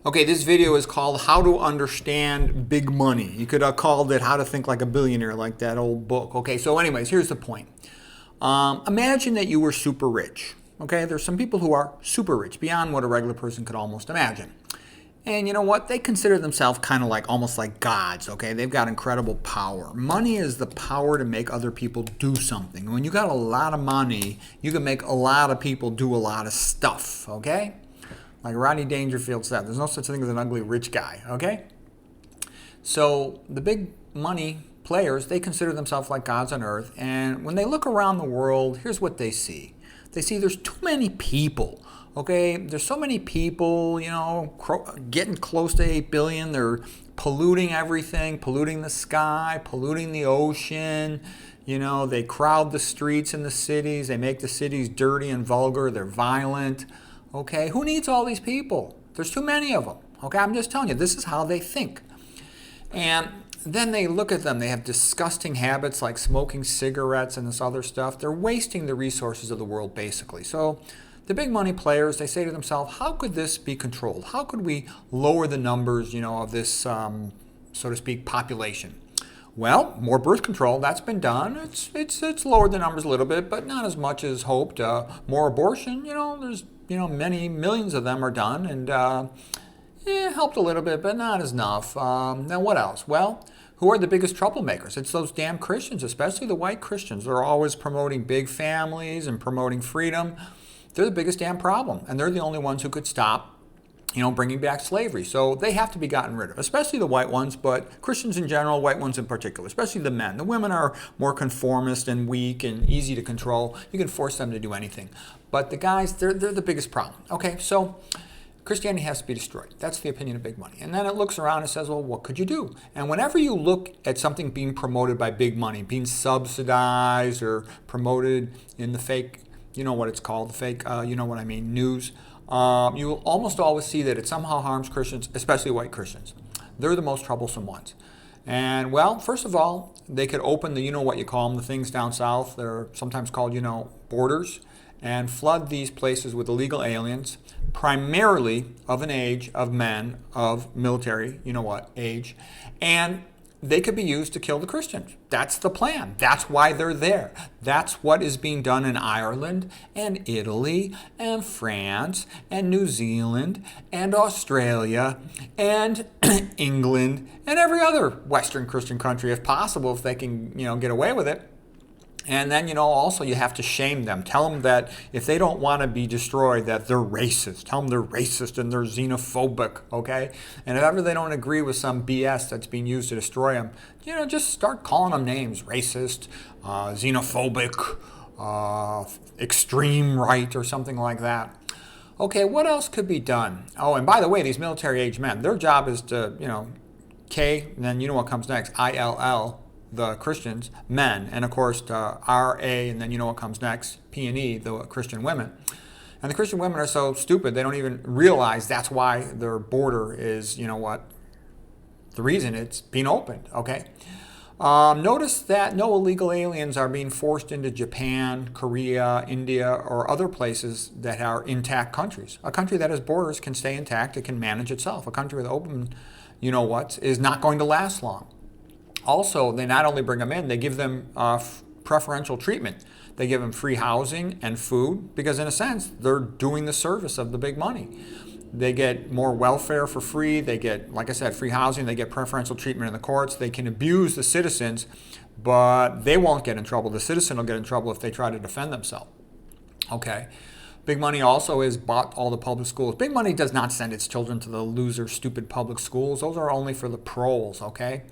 Okay, this video is called How to Understand Big Money. You could have called it How to Think Like a Billionaire, like that old book. Okay, so anyways, here's the point. Imagine that you were super rich. Okay, there's some people who are super rich, beyond what a regular person could almost imagine. And you know what? They consider themselves kind of like almost like gods, okay? They've got incredible power. Money is the power to make other people do something. When you got a lot of money, you can make a lot of people do a lot of stuff, okay? Like Rodney Dangerfield said, there's no such thing as an ugly rich guy, okay? So the big money players, they consider themselves like gods on earth. And when they look around the world, here's what they see. They see there's too many people, okay? There's so many people, you know, getting close to 8 billion. They're polluting everything, polluting the sky, polluting the ocean. You know, they crowd the streets in the cities. They make the cities dirty and vulgar. They're violent. Okay, who needs all these people? There's too many of them. Okay, I'm just telling you, this is how they think. And then they look at them. They have disgusting habits like smoking cigarettes and this other stuff. They're wasting the resources of the world, basically. So the big money players, they say to themselves, how could this be controlled? How could we lower the numbers, you know, of this, so to speak, population? Well, more birth control, that's been done. It's lowered the numbers a little bit, but not as much as hoped. More abortion, there's many millions of them are done, and helped a little bit, but not as enough. Now what else? Well, who are the biggest troublemakers? It's those damn Christians, especially the white Christians. They're always promoting big families and promoting freedom. They're the biggest damn problem, and they're the only ones who could stop bringing back slavery. So they have to be gotten rid of, especially the white ones, but Christians in general, white ones in particular, especially the men. The women are more conformist and weak and easy to control. You can force them to do anything. But the guys, they're the biggest problem. Okay, so Christianity has to be destroyed. That's the opinion of big money. And then it looks around and says, well, what could you do? And whenever you look at something being promoted by big money, being subsidized or promoted in the fake, you know what it's called, the fake, news, you will almost always see that it somehow harms Christians, especially white Christians. They're the most troublesome ones. And well, first of all, they could open the, the things down south. They're sometimes called, borders, and flood these places with illegal aliens, primarily of an age of men of military, age. And they could be used to kill the Christians. That's the plan. That's why they're there. That's what is being done in Ireland and Italy and France and New Zealand and Australia and England and every other Western Christian country, if possible, if they can, get away with it. And then, also you have to shame them. Tell them that if they don't want to be destroyed, that they're racist. Tell them they're racist and they're xenophobic, okay? And if ever they don't agree with some BS that's being used to destroy them, just start calling them names. Racist, xenophobic, extreme right, or something like that. Okay, what else could be done? Oh, and by the way, these military-age men, their job is to, K, and then you know what comes next, ILL, the Christians, men, and of course R-A, and then you know what comes next, P&E, the Christian women. And the Christian women are so stupid, they don't even realize that's why their border is, the reason it's being opened, okay? Notice that no illegal aliens are being forced into Japan, Korea, India, or other places that are intact countries. A country that has borders can stay intact, it can manage itself. A country with open, is not going to last long. Also, they not only bring them in, they give them preferential treatment. They give them free housing and food because, in a sense, they're doing the service of the big money. They get more welfare for free. They get, like I said, free housing. They get preferential treatment in the courts. They can abuse the citizens, but they won't get in trouble. The citizen will get in trouble if they try to defend themselves. Okay. Big money also has bought all the public schools. Big money does not send its children to the loser, stupid public schools. Those are only for the proles, okay?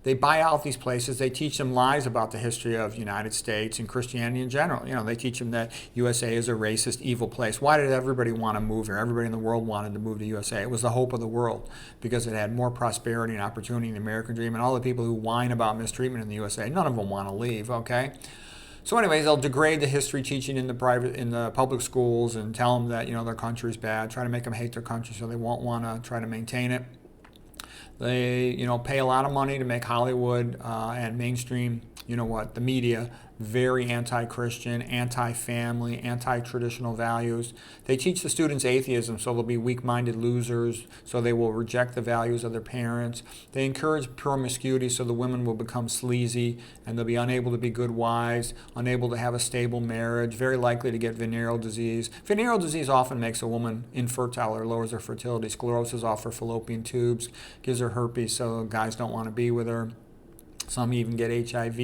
They buy out these places. They teach them lies about the history of the United States and Christianity in general. They teach them that USA is a racist, evil place. Why did everybody want to move here? Everybody in the world wanted to move to USA. It was the hope of the world because it had more prosperity and opportunity in the American dream. And all the people who whine about mistreatment in the USA, none of them want to leave, okay? So anyways, they'll degrade the history teaching in the public schools and tell them that, their country's bad, try to make them hate their country so they won't want to try to maintain it. They, pay a lot of money to make Hollywood and mainstream you know what, the media, very anti-Christian, anti-family, anti-traditional values. They teach the students atheism, so they'll be weak-minded losers, so they will reject the values of their parents. They encourage promiscuity, so the women will become sleazy, and they'll be unable to be good wives, unable to have a stable marriage, very likely to get venereal disease. Venereal disease often makes a woman infertile or lowers her fertility. Sclerosis off her fallopian tubes, gives her herpes, so guys don't want to be with her. Some even get HIV,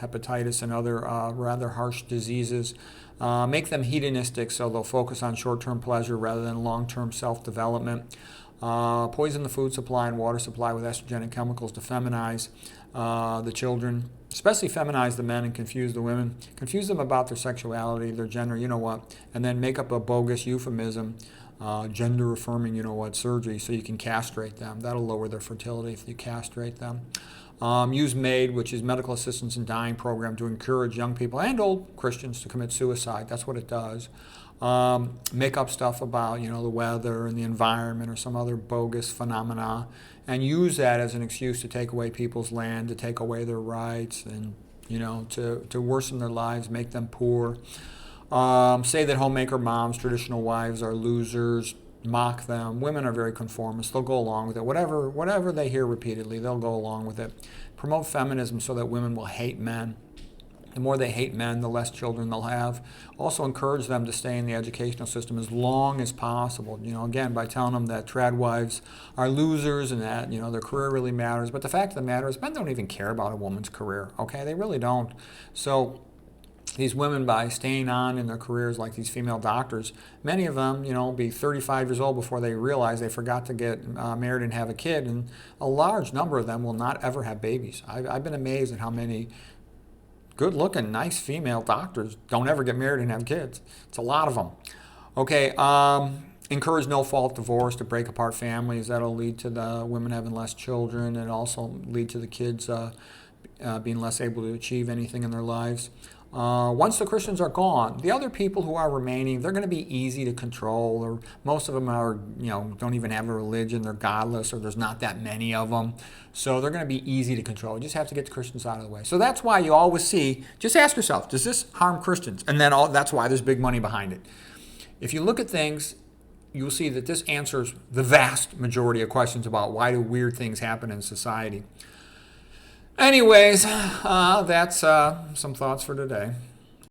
hepatitis, and other rather harsh diseases. Make them hedonistic, so they'll focus on short-term pleasure rather than long-term self-development. Poison the food supply and water supply with estrogenic chemicals to feminize the children, especially feminize the men and confuse the women. Confuse them about their sexuality, their gender, you know what, and then make up a bogus euphemism, gender-affirming, you know what, surgery, so you can castrate them. That'll lower their fertility if you castrate them. Use m0ney, which is Medical Assistance in Dying program, to encourage young people and old Christians to commit suicide. That's what it does. Make up stuff about, you know, the weather and the environment or some other bogus phenomena, and use that as an excuse to take away people's land, to take away their rights, and, you know, to worsen their lives, make them poor. Say that homemaker moms, traditional wives are losers. Mock them. Women are very conformist. They'll go along with it. Whatever they hear repeatedly, they'll go along with it. Promote feminism so that women will hate men. The more they hate men, the less children they'll have. Also encourage them to stay in the educational system as long as possible. You know, again, by telling them that trad wives are losers and that, you know, their career really matters. But the fact of the matter is, men don't even care about a woman's career. Okay, they really don't. So these women, by staying on in their careers like these female doctors, many of them, you know, be 35 years old before they realize they forgot to get married and have a kid, and a large number of them will not ever have babies. I've been amazed at how many good-looking, nice female doctors don't ever get married and have kids. It's a lot of them. Okay, encourage no-fault divorce to break apart families. That'll lead to the women having less children, and also lead to the kids being less able to achieve anything in their lives. Once the Christians are gone, the other people who are remaining, they're going to be easy to control, or most of them are, you know, don't even have a religion, they're godless, or there's not that many of them. So they're going to be easy to control. You just have to get the Christians out of the way. So that's why you always see, just ask yourself, does this harm Christians? And then that's why there's big money behind it. If you look at things, you'll see that this answers the vast majority of questions about why do weird things happen in society. Anyways, that's some thoughts for today.